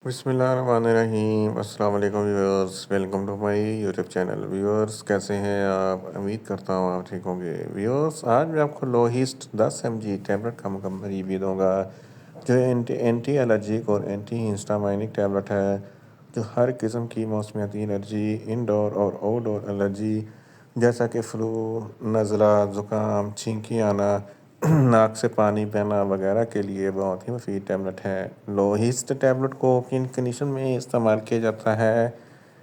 بسم اللہ الرحمن الرحیم۔ السلام علیکم viewers, welcome to my YouTube channel. Viewers کیسے ہیں آپ؟ امید کرتا ہوں آپ ٹھیک ہوں گے۔ ویورس آج میں آپ کو لوہسٹ 10 mg ٹیبلٹ کا مکمل ریویو دوں گا، جو اینٹی الرجک اور اینٹی ہسٹامائنک ٹیبلٹ ہے، جو ہر قسم کی موسمیاتی الرجی، انڈور اور آؤٹ ڈور الرجی جیسا کہ فلو، نزلہ، زکام، چھینکی آنا، ناک سے پانی بہنا وغیرہ کے لیے بہت ہی مفید ٹیبلٹ ہے۔ لوہسٹ ٹیبلٹ کو کن کنڈیشن میں استعمال کیا جاتا ہے،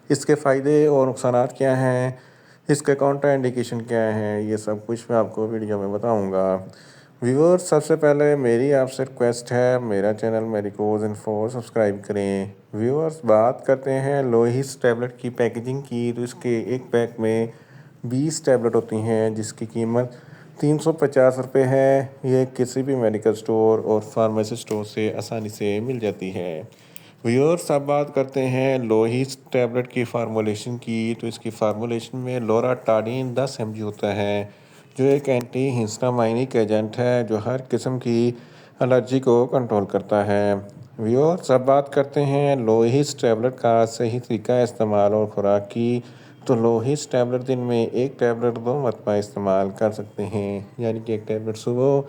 اس کے فائدے اور نقصانات کیا ہیں، اس کے کاؤنٹر انڈیکیشن کیا ہیں، یہ سب کچھ میں آپ کو ویڈیو میں بتاؤں گا۔ ویورز سب سے پہلے میری آپ سے ریکویسٹ ہے، میرا چینل میڈیکوز انفو سبسکرائب کریں۔ ویورز بات کرتے ہیں لوہسٹ ٹیبلٹ کی پیکیجنگ کی، تو اس کے ایک پیک میں 20 ٹیبلٹ ہوتی ہیں، جس کی قیمت 350 روپے ہے۔ یہ کسی بھی میڈیکل سٹور اور فارمیسی سٹور سے آسانی سے مل جاتی ہے۔ ویورس اب بات کرتے ہیں لوہسٹ ٹیبلٹ کی فارمولیشن کی، تو اس کی فارمولیشن میں لوراتاڈین 10 mg ہوتا ہے، جو ایک اینٹی ہسٹامائنک ایجنٹ ہے، جو ہر قسم کی الرجی کو کنٹرول کرتا ہے۔ ویورس اب بات کرتے ہیں لوہسٹ ٹیبلٹ کا صحیح طریقہ استعمال اور خوراک کی، تو لوہسٹ ٹیبلٹ دن میں ایک ٹیبلٹ 2 مرتبہ استعمال کر سکتے ہیں، یعنی کہ ایک ٹیبلٹ صبح،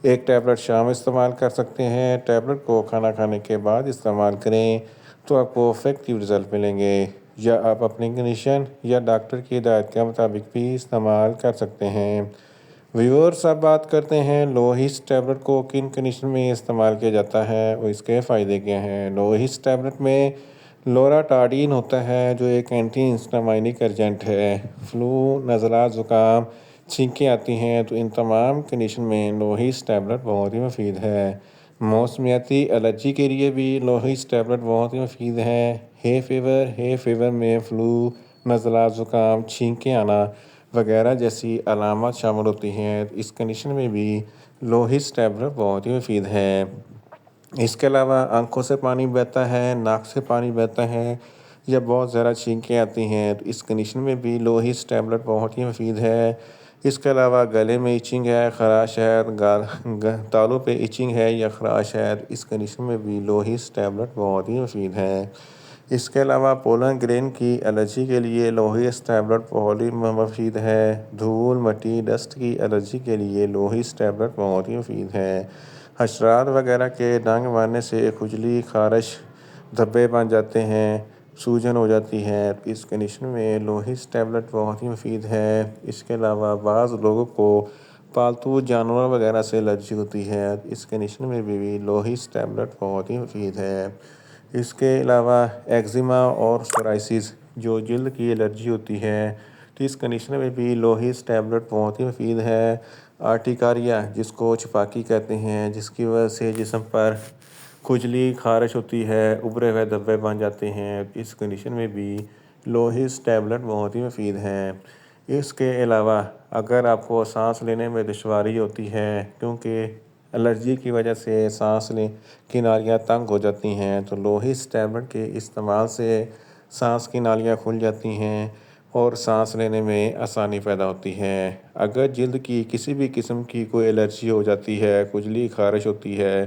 ایک ٹیبلٹ شام استعمال کر سکتے ہیں۔ ٹیبلٹ کو کھانا کھانے کے بعد استعمال کریں تو آپ کو افیکٹیو رزلٹ ملیں گے، یا آپ اپنی کنڈیشن یا ڈاکٹر کی ہدایت کے مطابق بھی استعمال کر سکتے ہیں۔ ویورس اب بات کرتے ہیں لوہسٹ ٹیبلٹ کو کن کنڈیشن میں استعمال کیا جاتا ہے اور اس کے فائدے کیا ہیں۔ لوہسٹ ٹیبلٹ میں لوراتاڈین ہوتا ہے، جو ایک اینٹی ہسٹامائنک ایجنٹ ہے۔ فلو، نزلہ، زکام، چھینکیں آتی ہیں، تو ان تمام کنڈیشن میں لوہسٹ ٹیبلٹ بہت ہی مفید ہے۔ موسمیاتی الرجی کے لیے بھی لوہسٹ ٹیبلٹ بہت ہی مفید ہے۔ ہے فیور میں فلو، نزلہ، زکام، چھینکیں آنا وغیرہ جیسی علامات شامل ہوتی ہیں، اس کنڈیشن میں بھی لوہسٹ ٹیبلٹ بہت ہی مفید ہے۔ اس کے علاوہ آنکھوں سے پانی بہتا ہے، ناک سے پانی بہتا ہے، یا بہت زیادہ چھینکیں آتی ہیں، تو اس کنڈیشن میں بھی لوہسٹ ٹیبلٹ بہت ہی مفید ہے۔ اس کے علاوہ گلے میں ایچنگ ہے، خراش ہے، تالوں پہ ایچنگ ہے یا خراش ہے، تو اس کنڈیشن میں بھی لوہسٹ ٹیبلٹ بہت ہی مفید ہے۔ اس کے علاوہ پولن گرین کی الرجی کے لیے لوہسٹ ٹیبلٹ بہت ہی مفید ہے۔ دھول، مٹی، ڈسٹ کی الرجی کے لیے لوہسٹ ٹیبلٹ بہت ہی مفید ہے۔ حشرات وغیرہ کے ڈنگ مارنے سے کھجلی، خارش، دھبے بن جاتے ہیں، سوجن ہو جاتی ہے، اس کنڈیشن میں لوہسٹ ٹیبلٹ بہت ہی مفید ہے۔ اس کے علاوہ بعض لوگوں کو پالتو جانور وغیرہ سے الرجی ہوتی ہے، اس کنڈیشن میں بھی لوہسٹ ٹیبلٹ بہت ہی مفید ہے۔ اس کے علاوہ ایگزیما اور سورائسس، جو جلد کی الرجی ہوتی ہے، تو اس کنڈیشن میں بھی لوہسٹ ٹیبلٹ بہت ہی مفید ہے۔ آرٹیکاریا، جس کو چھپاکی کہتے ہیں، جس کی وجہ سے جسم پر کھجلی، خارش ہوتی ہے، ابھرے ہوئے دھبے بن جاتے ہیں، اس کنڈیشن میں بھی لوہسٹ ٹیبلٹ بہت ہی مفید ہے۔ اس کے علاوہ اگر آپ کو سانس لینے میں دشواری ہوتی ہے، کیونکہ الرجی کی وجہ سے سانس کی نالیاں تنگ ہو جاتی ہیں، تو لوہسٹ ٹیبلٹ کے استعمال سے سانس کی نالیاں کھل جاتی ہیں اور سانس لینے میں آسانی پیدا ہوتی ہے۔ اگر جلد کی کسی بھی قسم کی کوئی الرجی ہو جاتی ہے، کھجلی، خارش ہوتی ہے،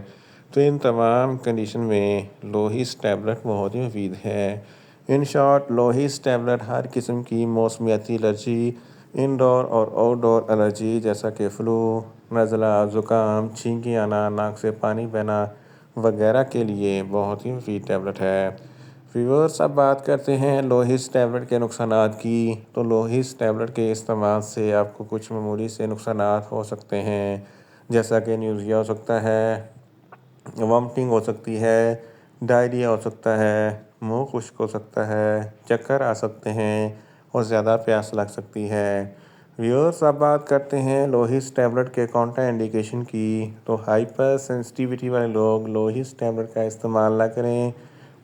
تو ان تمام کنڈیشن میں لوہسٹ ٹیبلٹ بہت ہی مفید ہے۔ ان شارٹ، لوہسٹ ٹیبلٹ ہر قسم کی موسمیاتی الرجی، انڈور اور آؤٹ ڈور الرجی جیسا کہ فلو، نزلہ، زکام، چھینکی آنا، ناک سے پانی بہنا وغیرہ کے لیے بہت ہی مفید ٹیبلٹ ہے۔ ویورس اب بات کرتے ہیں لوہسٹ ٹیبلٹ کے نقصانات کی، تو لوہسٹ ٹیبلٹ کے استعمال سے آپ کو کچھ معمولی سے نقصانات ہو سکتے ہیں، جیسا کہ نیوزیا ہو سکتا ہے، وامٹنگ ہو سکتی ہے، ڈائریا ہو سکتا ہے، منہ خشک ہو سکتا ہے، چکر آ سکتے ہیں اور زیادہ پیاس لگ سکتی ہے۔ ویورس اب بات کرتے ہیں لوہسٹ ٹیبلٹ کے کاؤنٹر انڈیکیشن کی، تو ہائپر سینسٹیویٹی والے لوگ لوہسٹ ٹیبلٹ کا استعمال نہ کریں۔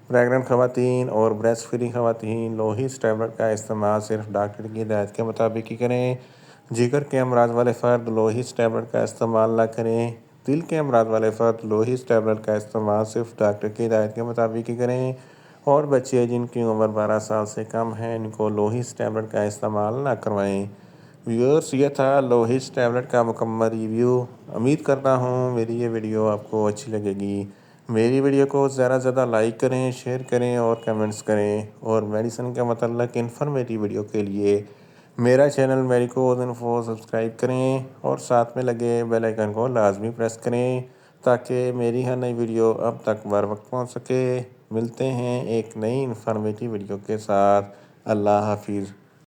پریگننٹ خواتین اور بریسٹ فیڈنگ خواتین لوہسٹ ٹیبلٹ کا استعمال صرف ڈاکٹر کی ہدایت کے مطابق ہی کریں۔ جگر کے امراض والے فرد لوہسٹ ٹیبلٹ کا استعمال نہ کریں۔ دل کے امراض والے فرد لوہسٹ ٹیبلٹ کا استعمال صرف ڈاکٹر کی ہدایت کے مطابق ہی کریں، اور بچے جن کی عمر 12 سال سے کم ہے، ان کو لوہسٹ ٹیبلٹ کا استعمال نہ کروائیں۔ ویورس یہ تھا لوہسٹ ٹیبلٹ کا مکمل ریویو۔ امید کرتا ہوں میری یہ ویڈیو آپ کو اچھی لگے گی۔ میری ویڈیو کو زیادہ سے زیادہ لائک کریں، شیئر کریں اور کمنٹس کریں، اور میڈیسن کے متعلق انفارمیٹیو ویڈیو کے لیے میرا چینل میریکوز انفو سبسکرائب کریں اور ساتھ میں لگے بیل آئیکن کو لازمی پریس کریں تاکہ میری ہر نئی ویڈیو اب تک بر وقت پہنچ سکے۔ ملتے ہیں ایک نئی انفارمیٹیو ویڈیو کے ساتھ۔ اللہ حافظ۔